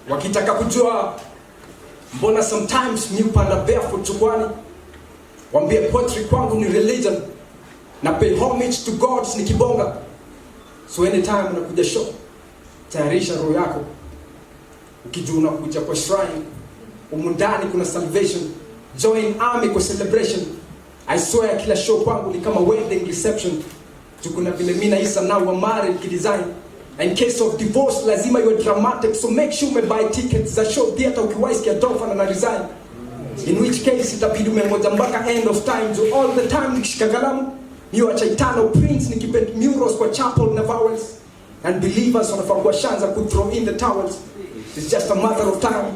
Wakitaka kujua mbona sometimes mi upanda barefoot chukwani, wambie poetry kwangu ni religion na pay homage to God ni kibonga. So anytime unakuja show, tayarisha roho yako ukijua unakuja kwa shrine, umundani kuna salvation. Join army kwa celebration. I swear kila show kwangu ni kama wedding reception. Tukuna vile mimi na Isa now wa married kidesign. In case of divorce lazima iwe dramatic, so make sure you buy tickets za show theater ukiwise kia dofa na resign. In which case itabidi umengoja mpaka end of time. So all the time nikishika kalamu niyo achaitano prints nikipend murals kwa chapel na vowels, and believers wanafungua shanza ku throw in the towels. It's just a matter of time.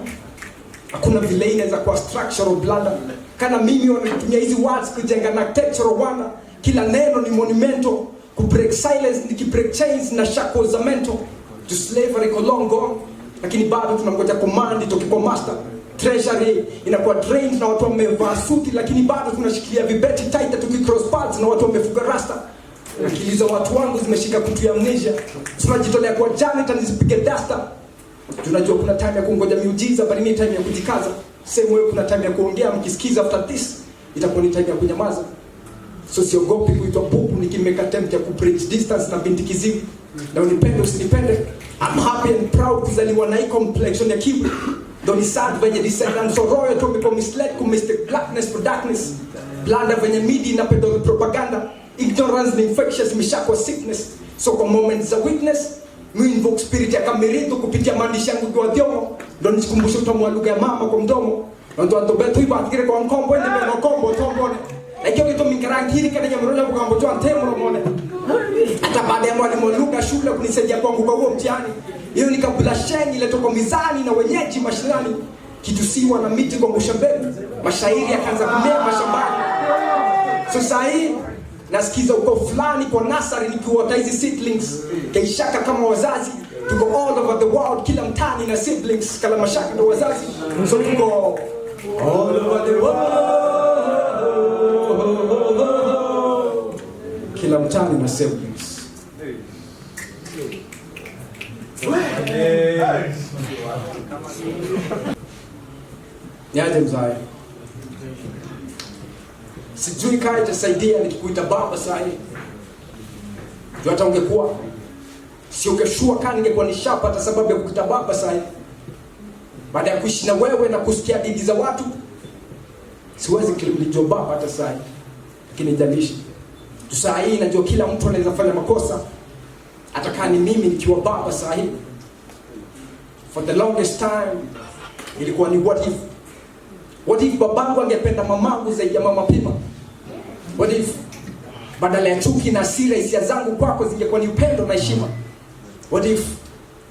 Hakuna vile inaweza kwa structural blunder. Kana mimi wanatumia hizi words kujenga na textural wonder. Kila neno ni monumento. Ku break silence niki break chains na shackles za mental. To slavery ko long gone, lakini bado tunangoja command itoke kwa master. Treasury inakuwa drained na watu wamevaa suti, lakini bado tunashikilia vibeti tight tukicross paths na watu wamefuga rasta. Akili za watu wangu zimeshika kutu ya amnesia. Tunajitolea kwa janitor nizipige duster. Tunajua kuna time ya kungoja miujiza, bali ni time ya kujikaza. Same way kuna time ya kuongea, mkisikiza after this itakuwa ni time ya kunyamaza. So siogopi kuitwa bubu nikimeka attempt ya kubridge distance na binti kiziwi. Na unipende usinipende, I'm happy and proud kuzaliwa na hii complexion ya kiwi. Though ni sad venye descendants of royal to become misled ku mistake blackness for darkness. Blanda venye media na pedo propaganda. Ignorance ni infectious mishako sickness. So kwa moments za weakness mi invoke spirit ya Kamerito kupitia maandishi yangu kwa thiomo. Ndo nikumbushe utamu wa lugha ya mama kwa mdomo. Ndo atobeto iba atikire kwa nkombo ende kwa nkombo tombone. Lakini kito minkarangi hili kana nyamrola kwa nkombo toa ntemo romone. Hata baada ya mwalimu lugha shule kunisaidia kwangu kwa huo mtihani. Hiyo ni kabla sheni ile toko mizani na wenyeji mashinani. Kitusiwa na miti kwa mshambeni. Mashairi yakaanza kumea mashambani. So sahi nasikiza uko fulani kwa nasari nikiota hizi seedlings. Kaishaka kama wazazi. Tuko all over the world, kila mtani na siblings. Kala mashaka ndo wazazi. So tuko all over the world, kila mtani na siblings. Niaje mzaya? Sijui kama itasaidia nikikuita baba sahi. Jua hata ungekuwa sio keshua kani ningekuwa nishapata sababu ya kukuita baba sahi. Baada ya kuishi na wewe na kusikia didi za watu, siwezi kulijua baba hata sahi. Lakini jalishi tu sahi najua kila mtu anaweza fanya makosa. Hata kama ni mimi nikiwa baba sahi. For the longest time ilikuwa ni what if babangu angependa mamangu zaidi ya mama Pima? What if badala ya chuki na hasira hisia zangu kwako zingekuwa ni upendo na heshima? What if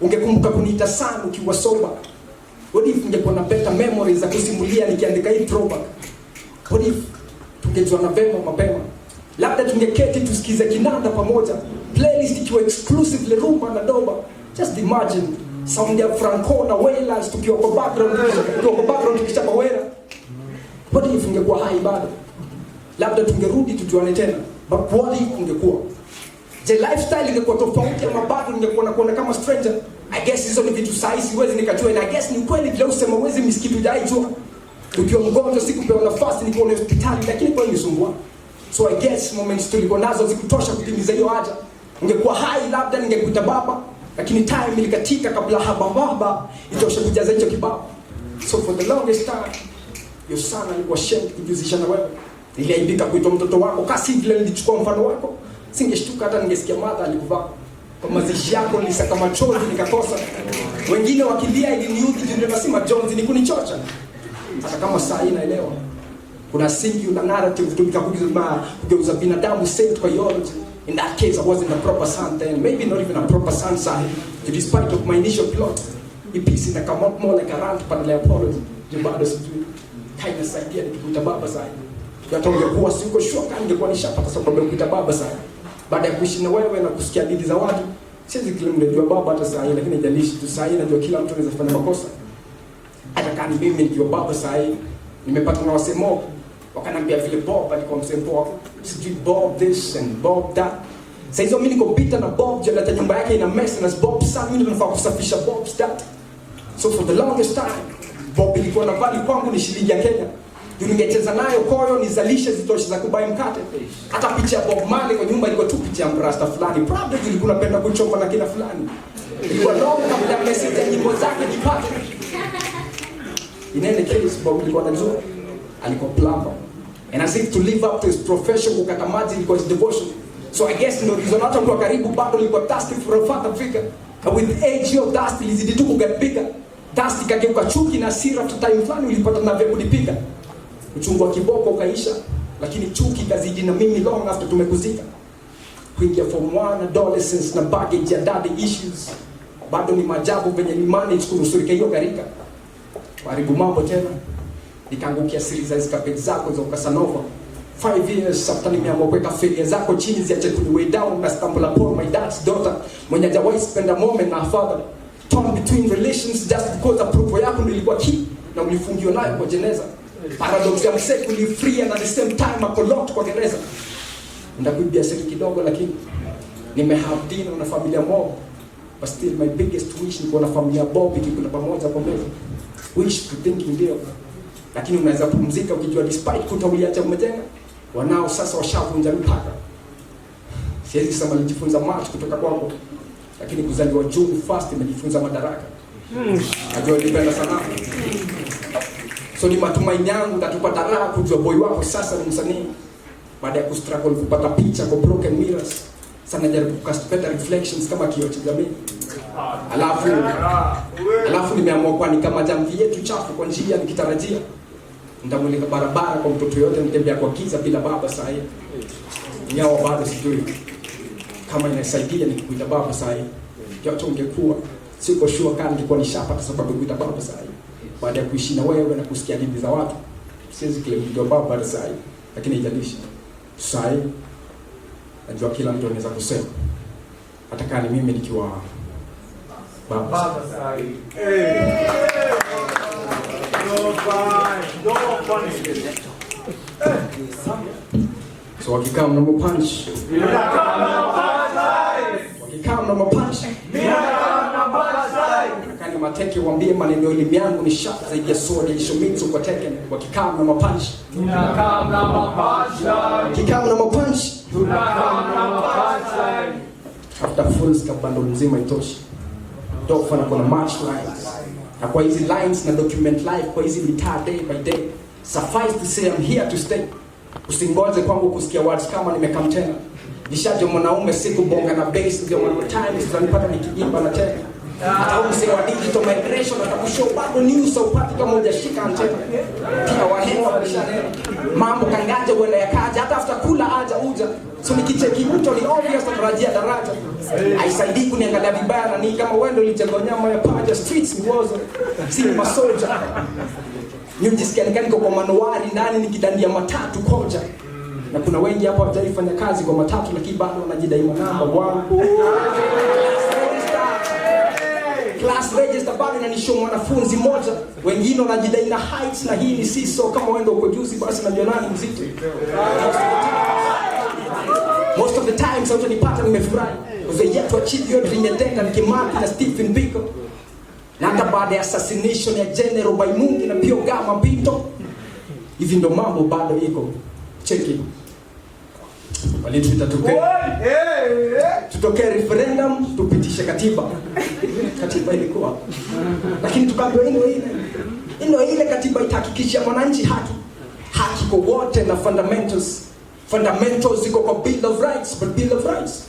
ungekumbuka kuniita sana ukiwa soba? What if ungekuwa na better memories za kusimulia nikiandika hii throwback? What if tungejuana vema mapema? Labda tungeketi tusikize kinanda pamoja, playlist ikiwa exclusively rumba na doba. Just imagine sound ya Franco na Wailers tukiwa kwa background tukichapa wera. What if ungekuwa hai bado? Labda tungerudi tujuane tena. But what if ungekuwa? Je, lifestyle ingekuwa tofauti ama bado ungekuwa nakuona kama stranger? I guess hizo ni vitu sahihi siwezi nikajua, na I guess ni kweli vile usema uwezi misikitu jaijua. Ukiwa mgonjwa sikupewa nafasi nikuwa hospitali, lakini kwa nisumbua. So I guess moments tulikuwa nazo zikutosha kutimiza hiyo haja. Ungekuwa hai labda ningekuita baba, lakini time ilikatika kabla baba itosha kujaza hicho kibao. So for the longest time your son alikuwa ashamed kujihusisha na wewe. Niliaibika kuitwa mtoto wako, kasi vile nilichukua mfano wako. Singeshtuka hata ningesikia mother alikuvaa. Kwa mazishi yako nilisaka machozi nikakosa. Wengine wakilia iliniudhi juu nikasema Jones ni kunichocha. Hata kama saa hii naelewa kuna singular narrative kutumika kugeuza binadamu saint kwa biology. In that case I wasn't a proper son then, maybe not even a proper son sahi. Despite of my initial plot, it piece in a come out more like a rant badala ya apology. Bado sijui kaina saidia nikikuita baba sahi. Hata ungekuwa siko sure kama ningekuwa nishapata sababu ya kuita baba sahi. Baada ya kuishi na wewe na kusikia didi za watu, siwezi kile mnajua baba hata sahi, lakini jalishi tu sahi najua kila mtu anaweza kufanya makosa. Hata kama mimi nikiwa baba sahi, nimepata na wasemo wakanambia vile Bob alikuwa msempo, sijui Bob this and Bob that. Sasa hizo mimi niko bitter na Bob, jela ta nyumba yake ina mess na Bob sana, mimi ndo nafaa kusafisha Bob's that. So for the longest time, Bob ilikuwa na value kwangu ni shilingi ya Kenya. Ningecheza nayo koyo nizalishe zitoshe za kubai mkate. Hata picha ya Bob Marley kwa nyumba ilikuwa tu picha ya mrasta fulani. Probably nilikuwa napenda kuchoma na kina fulani. Ilikuwa long kabla message ya nyimbo zake nipate. In any case, Bob ilikuwa anajua alikuwa plumber. And as if to live up to his profession, kukata maji ilikuwa his devotion. So I guess no reason hata kwa karibu bado ilikuwa thirsty for a father figure. And with age your dust ilizidi tu kuget bigger. Dust ikageuka chuki na hasira, after time fulani ulipata na vya kulipiga. Uchungu wa kiboko ukaisha, lakini chuki kazidi na mimi long after tumekuzika. Kuingia form 1 adolescence na baggage ya daddy issues. Bado ni majabu venye ni manage kunusurika hiyo garika. Haribu mambo tena. Nikaangukia series za escapade zako za Casanova. 5 years after nimeamua kuweka failure zako chini ziache kuni way down na stumble upon my dad's daughter. Mwenye hajawahi spend a moment na father. Torn between relations just because approval yako ndio ilikuwa key na ulifungiwa nayo kwa jeneza. Paradox ya mse kuli free and at the same time a lot kwa gereza. Ndakuibia siri kidogo lakini nimehave dinner na familia mob. But still my biggest wish ni kuona familia Bob ikikula pamoja kwa meza. Wish to think ndio. Lakini unaweza pumzika ukijua despite kutauliacha umejenga. Wanao sasa washavunja mipaka. Siwezi sema nilijifunza March kutoka kwako. Lakini kuzaliwa June 1st nimejifunza madaraka. Najua nilipenda sana. So ni matumaini yangu utatupata raha kujua boy wako sasa ni msanii. Baada ya kustruggle kupata picha kwa broken mirrors. Sana jaribu kukast better reflections kama kioo cha jamii. Alafu nimeamua kwa ni kama jamvi yetu chafu kwa njia nikitarajia. Nitamulika barabara kwa mtoto yote mtembea kwa giza bila baba saa hii. Ingawa bado sijui kama inasaidia nikikuita baba saa hii. Yote ungekuwa siko sure kama ningekuwa nishapata sababu kuita baba saa hii. Baada ya kuishi na wewe na kusikia hadithi za watu, siwezi claim baba saa hii, lakini haijalishi. Saa hii najua kila mtu anaweza kusema hata kama ni mimi nikiwa baba saa hii. So wakikaa mna punch. Wakikaa mna punch. Kani mateke waambie maneno elimu yangu ni sharp zaidi ya sword ya Shomitsu kwa Tekken. Wakikaa mna punch. Tunakaa mna punch. Wakikaa mna punch. Tunakaa mna punch. After fulls kabando mzima itoshi. Dofa na kuna match lines. Na kwa hizi lines na document live kwa hizi mitaa day by day. Suffice to say I'm here to stay. Usingoje kwangu kusikia words kama nimekam tena. Nishaje mwanaume siku bonga na bass ndio one time tunanipata nikiimba na tena. Hata mse wa digital migration atakushow bado news upate kama hujashika antena. Pia wahenga walishanena. Mambo kangaje wala yakaja hata after kula aja uja. So nikicheki mtu ni obvious atarajia daraja. Haisaidii kuniangalia vibaya na ni kama wewe ndio ulichagua nyama ya paja streets ni wazo. Si masoja. Nimejisikia niko kwa manuari ndani nikidandia matatu koja. Na kuna wengi hapa hawajaifanya kazi kwa matatu lakini bado wanajidai namba 1. Class register bado inanishow mwanafunzi mmoja. Wengine wanajidai na heights na hii ni siso kama wewe ndio uko juzi basi najua nani mzito. Most of the time sauti nipata nimefurahi. Kwa yet to achieve your dream tena nikimaki na Stephen Biko. Na hata baada ya assassination ya General Baimungi na Pio Gama Bito. Hivi ndo mambo bado iko. Cheki. Walituita tutoke referendum tupitishe katiba. Katiba ilikuwa. Lakini tukaambiwa ile katiba itahakikisha mwananchi haki kwa wote na fundamentals ziko kwa Bill of Rights, but Bill of Rights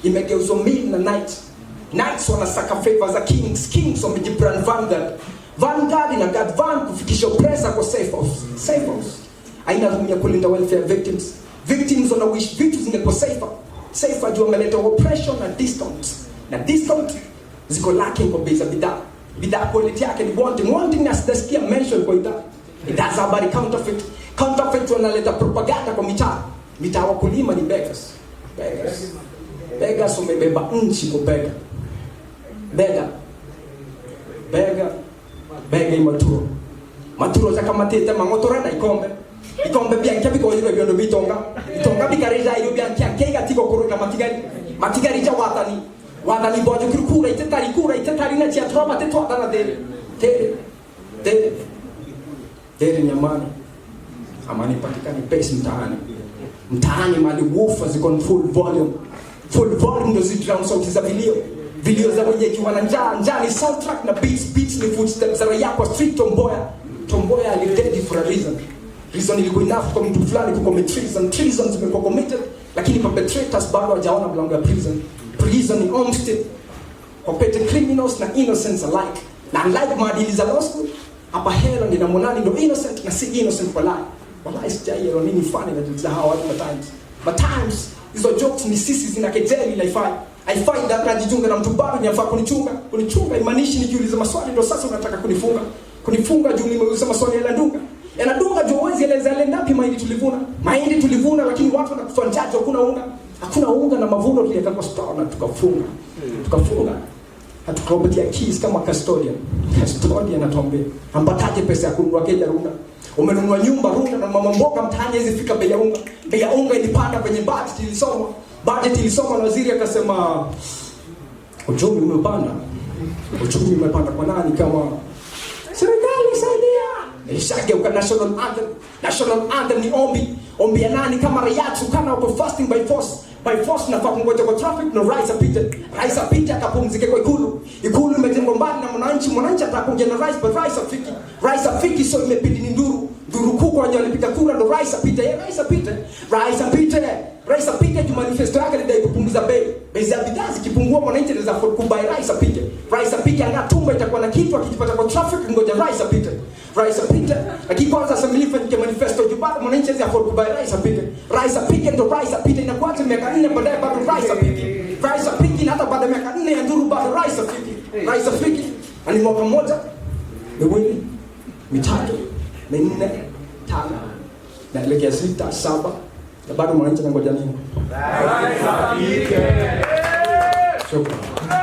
imegeuzwa mean na knights wanasaka favor za kings wamejibrand vanguard ina guard van kufikisha oppressor kwa safe house aina rumia kulinda welfare victims wana wish vitu zingekuwa safer juu wameleta oppression na discount ziko lacking kwa bei za bidhaa quality yake ni wanting na sijasikia mention kwa it has habari counterfeit wanaleta propaganda kwa mitaa wakulima ni beggars umebeba nchi kwa bega maturo za kama tete mangotora na ikombe bia nkiabi kwa hilo biondo bitonga bikareja hilo bia nkiakega tiko kuruka matigari ja watani wana libojo kura itetari na chia tropa teto dana tere nyamani amani patikani pesa mtaani mali woofer ziko full volume ndio zidrown sauti za video za wenye kiwa na njaa ni soundtrack na beats ni footsteps za raia kwa street. Tomboya alidedi for a reason ilikuwa enough kwa mtu fulani kucommit treason zimekuwa committed, lakini perpetrators bado hawajaona mlango ya prison ni homestead kwa petty criminals na innocents alike. Na unlike maadili za law school, hapa hela ni na monani ndo innocent na si innocent for life. Wallahi sijaelewa nini funny na jokes za hawa watu but times hizo jokes ni sisi zinakejeli laifai. I find that najijunga na mtu bado ninafaa kunichunga imanishi nikiuliza maswali ndo sasa unataka kunifunga juu nimeuliza maswali yanadunga juu uwezi eleza ngapi mahindi tulivuna lakini watu wanakufa njaa hakuna unga na mavuno tuliweka kwa store na tukafunga hatukaopatia keys kama custodian atuambia ampataje pesa ya kununua keja runga. Umenunua nyumba runga na mama mboga mtaani hizi fika bei ya unga ilipanda kwenye budget ilisoma na waziri akasema uchumi umepanda kwa nani kama serikali saidia. Ishageuka national anthem ni ombi ya nani kama raia tukana uko fasting by force na kungoja kwa traffic no rais apite akapumzike kwa ikulu imejengwa mbali na mwananchi atakuja na rais afiki so imebidi ni nduru kubwa wenye walipiga kura ndo rais apite juu manifesto yake lidai kupunguza bei za bidhaa zikipungua mwananchi anaweza kubuy rais apite anatumba itakuwa na kitu akijipata kwa traffic ngoja rais apite lakini kwanza asamilifa kwa manifesto juu bado mwananchi anaweza kubuy rais apite inakuwa miaka 4 baadaye bado rais apite na hata baada ya miaka 4 ya nduru bado rais apite ani mwaka mmoja miwili mitatu minne tano na elekea 6 7 na bado mwananchi anangoja nini? Rais apite. Shukrani.